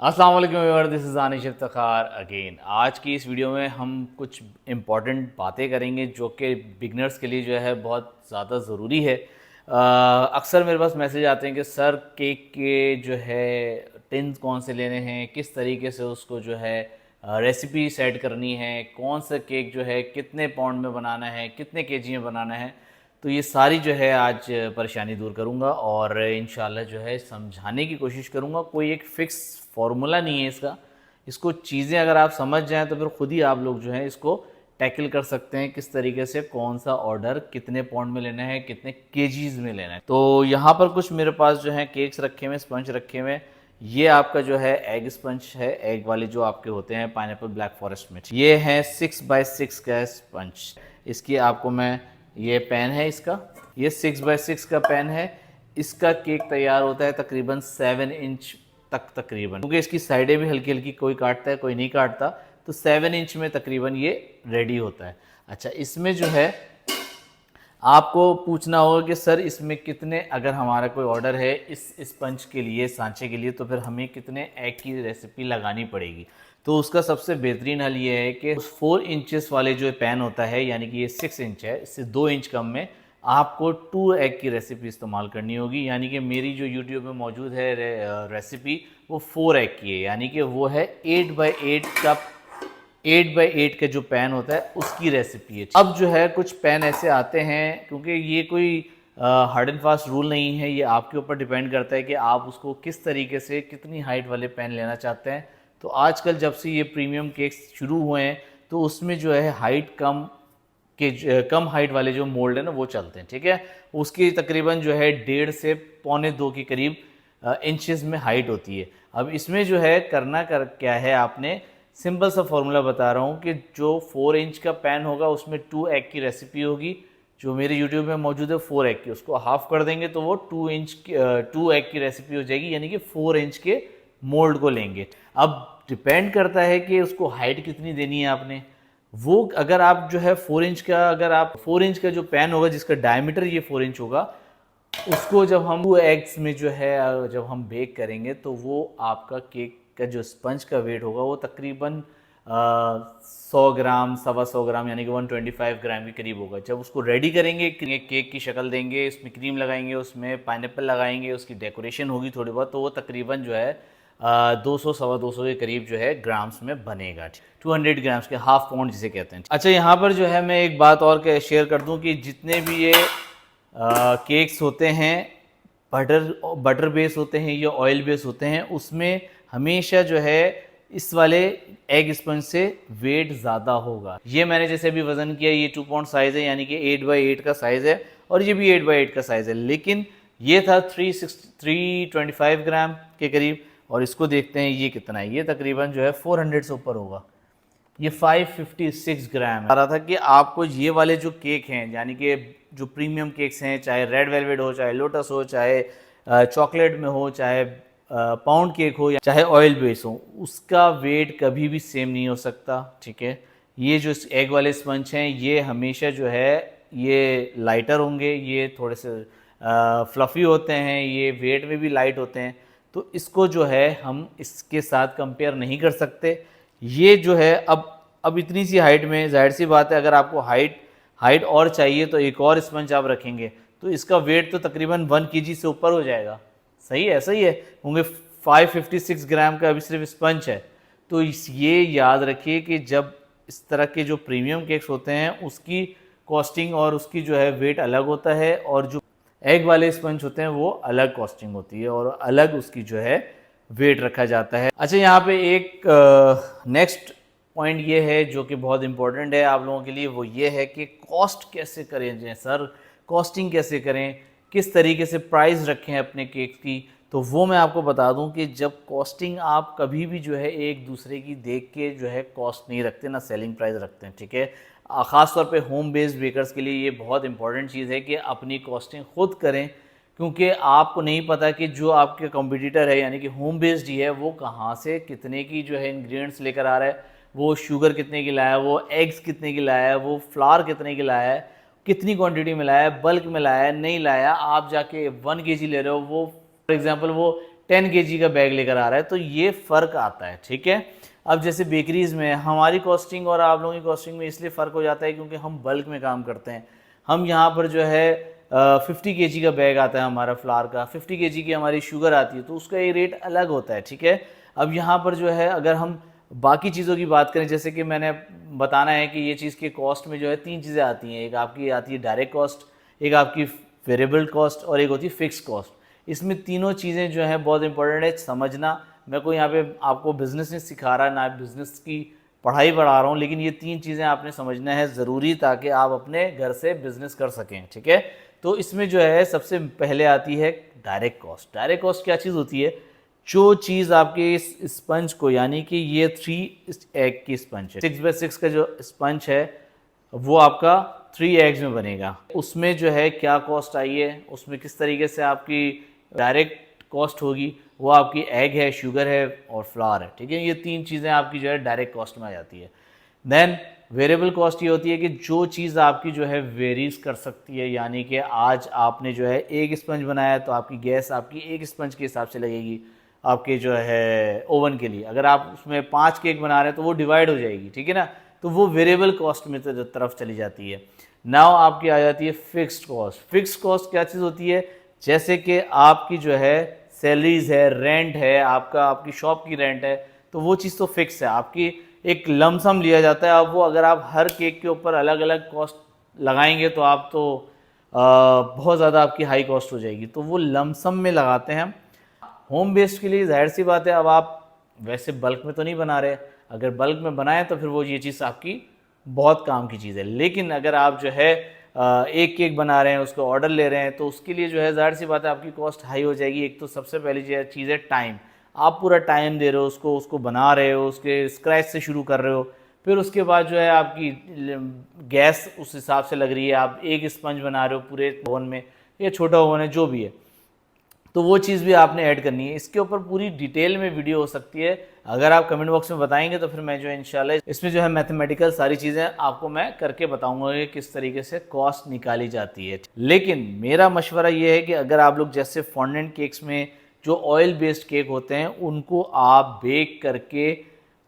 अस्सलाम वालेकुम viewer, this is Anish Iftikhar again. आज की इस वीडियो में हम कुछ इम्पॉर्टेंट बातें करेंगे जो कि बिगनर्स के लिए जो है बहुत ज़्यादा ज़रूरी है। अक्सर मेरे पास मैसेज आते हैं कि सर केक के जो है टिन्स कौन से लेने हैं, किस तरीके से उसको जो है रेसिपी सेट करनी है, कौन सा केक जो है कितने पाउंड में बनाना है, कितने केजी में बनाना है। तो ये सारी जो है आज परेशानी दूर करूँगा और इंशाल्लाह जो है समझाने की कोशिश करूँगा। कोई एक फ़िक्स फार्मूला नहीं है इसका। इसको चीज़ें अगर आप समझ जाएँ तो फिर खुद ही आप लोग जो है इसको टैकल कर सकते हैं, किस तरीके से कौन सा ऑर्डर कितने पाउंड में लेना है, कितने केजीज़ में लेना है। तो यहाँ पर कुछ मेरे पास जो है केक्स रखे हुए हैं, स्पंज रखे हुए हैं। ये आपका जो है एग स्पंज है, एग वाले जो आपके होते हैं पाइनएप्पल ब्लैक फॉरेस्ट में। ये है 6x6 का स्पंज। इसकी आपको मैं, ये पेन है इसका, ये 6x6 का पेन है। इसका केक तैयार होता है तकरीबन 7 इंच तक तकरीबन, क्योंकि इसकी साइडें भी हल्की हल्की, कोई काटता है कोई नहीं काटता, तो 7 इंच में तकरीबन ये रेडी होता है। अच्छा, इसमें जो है आपको पूछना होगा कि सर इसमें कितने, अगर हमारा कोई ऑर्डर है इस स्पंज के लिए, सांचे के लिए, तो फिर हमें कितने एग की रेसिपी लगानी पड़ेगी। तो उसका सबसे बेहतरीन हल ये है कि 4 इंचेस वाले जो पैन होता है, यानी कि ये 6 इंच है, इससे 2 इंच कम में आपको 2 एग की रेसिपी इस्तेमाल करनी होगी। यानी कि मेरी जो यूट्यूब में मौजूद है रेसिपी, वो 4 एग की है, यानी कि वो है 8x8 का 8x8 का जो पैन होता है उसकी रेसिपी है। अब जो है कुछ पैन ऐसे आते हैं, क्योंकि ये कोई हार्ड एंड फास्ट रूल नहीं है, ये आपके ऊपर डिपेंड करता है कि आप उसको किस तरीके से कितनी हाइट वाले पैन लेना चाहते हैं। तो आजकल जब से ये प्रीमियम केक्स शुरू हुए हैं तो उसमें जो है हाइट कम हाइट वाले जो मोल्ड है ना वो चलते हैं, ठीक है। उसकी तकरीबन जो है 1.5 से 1.25 के करीब इंचेस में हाइट होती है। अब इसमें जो है करना क्या है, आपने सिंपल सा फॉर्मूला बता रहा हूँ कि जो 4 इंच का पैन होगा उसमें 2 एग की रेसिपी होगी। जो मेरे यूट्यूब में मौजूद है 4 एग की, उसको हाफ कर देंगे तो वो 2 एग की रेसिपी हो जाएगी, यानी कि 4 इंच के मोल्ड को लेंगे। अब डिपेंड करता है कि उसको हाइट कितनी देनी है आपने। वो अगर आप जो है 4 इंच का, अगर आप 4 इंच का जो पैन होगा जिसका डायमीटर ये 4 इंच होगा, उसको जब हम 2 एग्स में जो है जब हम बेक करेंगे तो वो आपका केक का जो स्पंज का वेट होगा वो तकरीबन 100 ग्राम, 125 ग्राम, यानी कि 125 ग्राम के करीब होगा। जब उसको रेडी करेंगे, केक की शक्ल देंगे, इसमें क्रीम लगाएंगे, उसमें पाइनएप्पल लगाएंगे, उसकी डेकोरेशन होगी थोड़ी बहुत, तो वो तकरीबन जो है 200 सवा 200 के करीब जो है ग्राम्स में बनेगा। 200 ग्राम्स के, हाफ पाउंड जिसे कहते हैं। अच्छा, यहाँ पर जो है मैं एक बात और शेयर कर दूँ कि जितने भी ये केक्स होते हैं बटर बेस होते हैं या ऑयल बेस होते हैं, उसमें हमेशा जो है इस वाले एग स्पंज से वेट ज़्यादा होगा। ये मैंने जैसे अभी वज़न किया, ये 2 पाउंड साइज़ है, यानी कि 8x8 का साइज़ है, और ये भी 8x8 का साइज़ है, लेकिन ये था 325 ग्राम के करीब। और इसको देखते हैं ये कितना है, ये तकरीबन जो है 400 से ऊपर होगा। ये 556 ग्राम आ रहा था कि आपको ये वाले जो केक हैं, यानी कि जो प्रीमियम केक्स हैं, चाहे रेड वेलवेट हो, चाहे लोटस हो, चाहे चॉकलेट में हो, चाहे पाउंड केक हो, या चाहे ऑयल बेस हो, उसका वेट कभी भी सेम नहीं हो सकता, ठीक है। ये जो एग वाले स्पंज हैं ये हमेशा जो है ये लाइटर होंगे, ये थोड़े से फ्लफ़ी होते हैं, ये वेट में भी लाइट होते हैं। तो इसको जो है हम इसके साथ कंपेयर नहीं कर सकते। ये जो है अब इतनी सी हाइट में, जाहिर सी बात है, अगर आपको हाइट और चाहिए तो एक और स्पंज आप रखेंगे तो इसका वेट तो तकरीबन 1 केजी से ऊपर हो जाएगा। सही है, सही है, क्योंकि 556 ग्राम का अभी सिर्फ स्पंज है। तो ये याद रखिए कि जब इस तरह के जो प्रीमियम केक्स होते हैं उसकी कॉस्टिंग और उसकी जो है वेट अलग होता है, और जो एग वाले स्पंज होते हैं वो अलग कॉस्टिंग होती है और अलग उसकी जो है वेट रखा जाता है। अच्छा, यहाँ पे एक नेक्स्ट पॉइंट ये है जो कि बहुत इंपॉर्टेंट है आप लोगों के लिए, वो ये है कि कॉस्ट कैसे करें। जैसे सर कॉस्टिंग कैसे करें, किस तरीके से प्राइस रखें अपने केक की, तो वो मैं आपको बता दूं कि जब कॉस्टिंग, आप कभी भी जो है एक दूसरे की देख के जो है कॉस्ट नहीं रखते, ना सेलिंग प्राइस रखते हैं, ठीक है। ख़ास तौर पे होम बेस्ड बेकर्स के लिए ये बहुत इंपॉर्टेंट चीज़ है कि अपनी कॉस्टिंग खुद करें, क्योंकि आपको नहीं पता कि जो आपके कॉम्पिटिटर है, यानी कि होम बेस्ड ही है, वो कहाँ से कितने की जो है इंग्रेडिएंट्स लेकर आ रहा है, वो शुगर कितने की लाया है, वो एग्स कितने की लाया है, वो फ्लावर कितने की लाया है, कितनी क्वांटिटी में लाया है, बल्क में लाया है, नहीं लाया। आप जाके 1 केजी ले रहे हो, वो फॉर एग्जांपल वो 10 kg का बैग लेकर आ रहा है, तो ये फ़र्क आता है, ठीक है। अब जैसे बेकरीज़ में हमारी कॉस्टिंग और आप लोगों की कॉस्टिंग में इसलिए फ़र्क हो जाता है क्योंकि हम बल्क में काम करते हैं। हम यहाँ पर जो है 50 kg का बैग आता है हमारा फ्लावर का, 50 kg की हमारी शुगर आती है, तो उसका ये रेट अलग होता है, ठीक है। अब यहाँ पर जो है अगर हम बाकी चीज़ों की बात करें, जैसे कि मैंने बताना है कि ये चीज़ के कॉस्ट में जो है 3 चीज़ें आती हैं। एक आपकी आती है डायरेक्ट कॉस्ट, एक आपकी वेरिएबल कॉस्ट और एक होती है फिक्स कॉस्ट। इसमें तीनों चीज़ें जो हैं बहुत इंपॉर्टेंट है समझना। मैं कोई यहाँ पे आपको बिज़नेस नहीं सिखा रहा, ना बिज़नेस की पढ़ाई पढ़ा रहा हूँ, लेकिन ये 3 चीज़ें आपने समझना है ज़रूरी, ताकि आप अपने घर से बिज़नेस कर सकें, ठीक है। तो इसमें जो है सबसे पहले आती है डायरेक्ट कॉस्ट। डायरेक्ट कॉस्ट क्या चीज़ होती है? जो चीज़ आपके इस स्पंज को, यानी कि ये 3 एग की स्पंज है, 6x6 का जो स्पंज है वो आपका 3 एग्स में बनेगा। उसमें जो है क्या कॉस्ट आई है, उसमें किस तरीके से आपकी डायरेक्ट कॉस्ट होगी, वो आपकी एग है, शुगर है और फ्लावर है, ठीक है। ये 3 चीज़ें आपकी जो है डायरेक्ट कॉस्ट में आ जाती है। देन वेरिएबल कॉस्ट ये होती है कि जो चीज़ आपकी जो है वेरीज कर सकती है, यानी कि आज आपने जो है एक स्पंज बनाया तो आपकी गैस आपकी एक स्पंज के हिसाब से लगेगी आपके जो है ओवन के लिए। अगर आप उसमें 5 केक बना रहे हैं तो वो डिवाइड हो जाएगी, ठीक है ना। तो वो वेरिएबल कॉस्ट में तरफ चली जाती है। नाउ आपकी आ जाती है फिक्स्ड कॉस्ट। फिक्स्ड कॉस्ट क्या चीज़ होती है? जैसे कि आपकी जो है सैलरीज है, रेंट है, आपकी शॉप की रेंट है, तो वो चीज़ तो फिक्स है, आपकी एक लमसम लिया जाता है। अब वो अगर आप हर केक के ऊपर अलग अलग कॉस्ट लगाएंगे तो आप तो बहुत ज़्यादा आपकी हाई कॉस्ट हो जाएगी, तो वो लमसम में लगाते हैं। होम बेस्ड के लिए जाहिर सी बात है, अब आप वैसे बल्क में तो नहीं बना रहे, अगर बल्क में बनाएं तो फिर वो ये चीज़ आपकी बहुत काम की चीज़ है। लेकिन अगर आप जो है एक केक बना रहे हैं, उसको ऑर्डर ले रहे हैं, तो उसके लिए जो है जाहिर सी बात है आपकी कॉस्ट हाई हो जाएगी। एक तो सबसे पहली चीज़ है टाइम। आप पूरा टाइम दे रहे हो उसको बना रहे हो, उसके स्क्रैच से शुरू कर रहे हो, फिर उसके बाद जो है आपकी गैस उस हिसाब से लग रही है, आप एक स्पंज बना रहे हो पूरे ओवन में, या छोटा ओवन है जो भी है, तो वो चीज़ भी आपने ऐड करनी है। इसके ऊपर पूरी डिटेल में वीडियो हो सकती है, अगर आप कमेंट बॉक्स में बताएंगे तो फिर मैं जो है इंशाल्लाह इसमें जो है मैथमेटिकल सारी चीज़ें आपको मैं करके बताऊंगा कि किस तरीके से कॉस्ट निकाली जाती है। लेकिन मेरा मशवरा ये है कि अगर आप लोग जैसे फॉन्डेंट केक्स में जो ऑयल बेस्ड केक होते हैं उनको आप बेक करके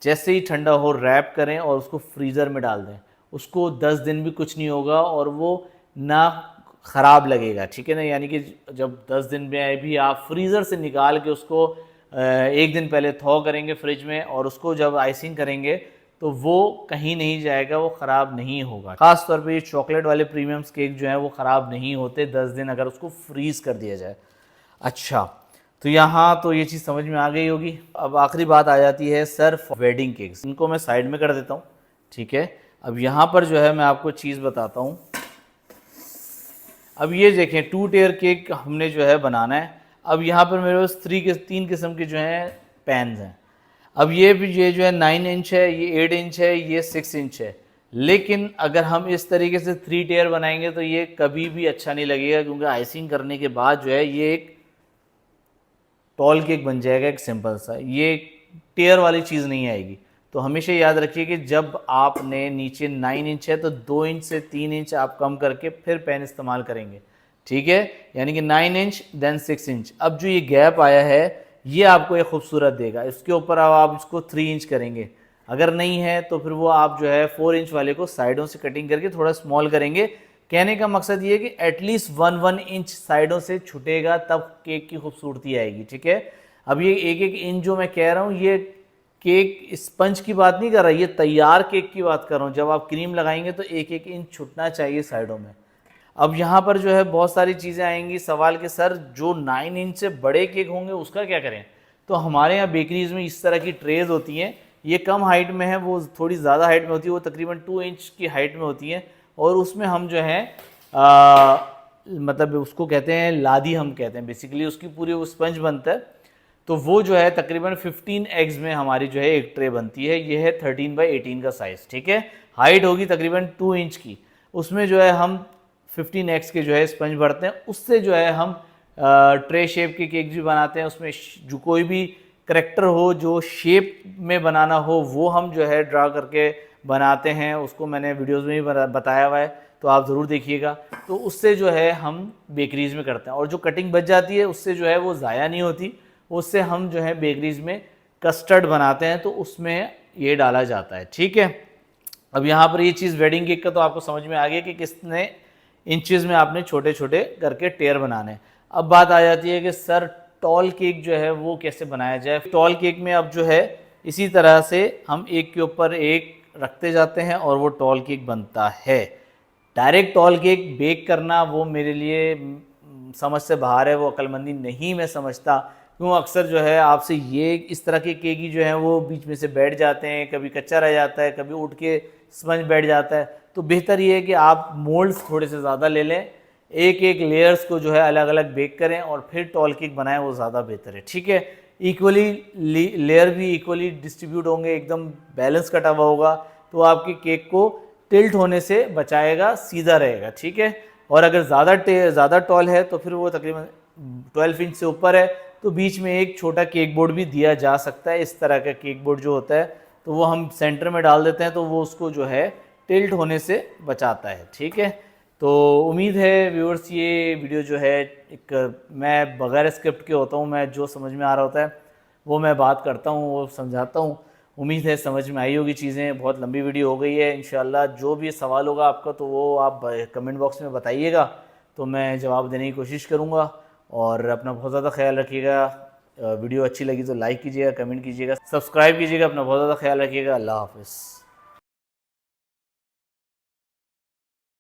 जैसे ही ठंडा हो रैप करें और उसको फ्रीज़र में डाल दें, उसको 10 दिन भी कुछ नहीं होगा और वो ना ख़राब लगेगा, ठीक है ना। यानी कि जब 10 दिन में भी आप फ्रीज़र से निकाल के उसको एक दिन पहले थॉ करेंगे फ्रिज में, और उसको जब आइसिंग करेंगे तो वो कहीं नहीं जाएगा, वो ख़राब नहीं होगा। ख़ास तौर पे ये चॉकलेट वाले प्रीमियम्स केक जो हैं वो ख़राब नहीं होते 10 दिन अगर उसको फ्रीज़ कर दिया जाए। अच्छा, तो यहाँ तो ये चीज़ समझ में आ गई होगी। अब आखिरी बात आ जाती है सर्फ वेडिंग केक्स। इनको मैं साइड में कर देता हूँ, ठीक है। अब यहाँ पर जो है मैं आपको चीज़ बताता हूँ। अब ये देखें 2 टेयर केक हमने जो है बनाना है। अब यहाँ पर मेरे पास 3 किस्म के जो हैं पैन्स हैं। अब ये जो है 9 इंच है, ये 8 इंच है, ये 6 इंच है। लेकिन अगर हम इस तरीके से 3 टेयर बनाएंगे तो ये कभी भी अच्छा नहीं लगेगा, क्योंकि आइसिंग करने के बाद जो है ये एक टॉल केक बन जाएगा, एक सिंपल सा, ये टेयर वाली चीज़ नहीं आएगी। तो हमेशा याद रखिए कि जब आपने नीचे 9 इंच है तो 2 इंच से 3 इंच आप कम करके फिर पेन इस्तेमाल करेंगे, ठीक है। यानी कि 9 इंच देन 6 इंच। अब जो ये गैप आया है ये आपको एक खूबसूरत देगा। इसके ऊपर अब आप इसको 3 इंच करेंगे, अगर नहीं है तो फिर वो आप जो है 4 इंच वाले को साइडों से कटिंग करके थोड़ा स्मॉल करेंगे। कहने का मकसद ये है कि एटलीस्ट 1 इंच साइडों से छुटेगा, तब केक की खूबसूरती आएगी, ठीक है। अब ये 1 इंच जो मैं कह रहा हूँ ये केक स्पंज की बात नहीं कर रहा, ये तैयार केक की बात कर रहा हूँ। जब आप क्रीम लगाएंगे तो 1 इंच छुटना चाहिए साइडों में। अब यहाँ पर जो है बहुत सारी चीज़ें आएंगी सवाल के, सर जो 9 इंच से बड़े केक होंगे उसका क्या करें? तो हमारे यहाँ बेकरीज में इस तरह की ट्रेज होती हैं, ये कम हाइट में है, वो थोड़ी ज़्यादा हाइट में होती है, वो तकरीबन 2 इंच की हाइट में होती है, और उसमें हम जो है मतलब उसको कहते हैं लादी, हम कहते हैं बेसिकली, उसकी पूरी वो स्पंज बनता है। तो वो जो है तकरीबन 15 एग्स में हमारी जो है एक ट्रे बनती है। ये है 13x18 का साइज़, ठीक है। हाइट होगी तकरीबन 2 इंच की। उसमें जो है हम 15 एग्स के जो है स्पंज भरते हैं, उससे जो है हम ट्रे शेप के केक भी बनाते हैं। उसमें जो कोई भी करेक्टर हो, जो शेप में बनाना हो, वो हम जो है ड्रा करके बनाते हैं। उसको मैंने वीडियोस में भी बताया हुआ है, तो आप ज़रूर देखिएगा। तो उससे जो है हम बेकरीज में करते हैं, और जो कटिंग बच जाती है उससे जो है वो ज़ाया नहीं होती, उससे हम जो है बेकरीज में कस्टर्ड बनाते हैं तो उसमें ये डाला जाता है। ठीक है, अब यहाँ पर ये चीज़ वेडिंग केक का तो आपको समझ में आ गया कि कितने इंचेस में आपने छोटे छोटे करके टेयर बनाने हैं। अब बात आ जाती है कि सर टॉल केक जो है वो कैसे बनाया जाए। टॉल केक में अब जो है इसी तरह से हम एक के ऊपर एक रखते जाते हैं और वो टॉल केक बनता है। डायरेक्ट टॉल केक बेक करना वो मेरे लिए समझ से बाहर है, वो अक्लमंदी नहीं मैं समझता। क्यों अक्सर जो है आपसे ये इस तरह के केक ही जो है वो बीच में से बैठ जाते हैं, कभी कच्चा रह जाता है, कभी उठ के स्पंज बैठ जाता है। तो बेहतर ये है कि आप मोल्ड्स थोड़े से ज़्यादा ले लें, एक एक लेयर्स को जो है अलग अलग बेक करें और फिर टॉल केक बनाएं, वो ज़्यादा बेहतर है। ठीक है, इक्वली लेयर भी इक्वली डिस्ट्रीब्यूट होंगे, एकदम बैलेंस कटा हुआ होगा तो आपके केक को टिल्ट होने से बचाएगा, सीधा रहेगा। ठीक है, और अगर ज़्यादा टॉल है तो फिर वो तकरीबन 12 इंच से ऊपर है तो बीच में एक छोटा केक बोर्ड भी दिया जा सकता है। इस तरह का केक बोर्ड जो होता है तो वो हम सेंटर में डाल देते हैं तो वो उसको जो है टिल्ट होने से बचाता है। ठीक है, तो उम्मीद है व्यूअर्स ये वीडियो जो है एक मैं बगैर स्क्रिप्ट के होता हूँ, मैं जो समझ में आ रहा होता है वो मैं बात करता हूँ, वो समझाता हूँ। उम्मीद है समझ में आई होगी चीज़ें। बहुत लंबी वीडियो हो गई है, इंशाल्लाह जो भी सवाल होगा आपका तो वो आप कमेंट बॉक्स में बताइएगा तो मैं जवाब देने की कोशिश करूँगा। और अपना बहुत ज़्यादा ख्याल रखिएगा। वीडियो अच्छी लगी तो लाइक कीजिएगा, कमेंट कीजिएगा, सब्सक्राइब कीजिएगा। अपना बहुत ज़्यादा ख्याल रखिएगा। अल्लाह हाफ़िज़।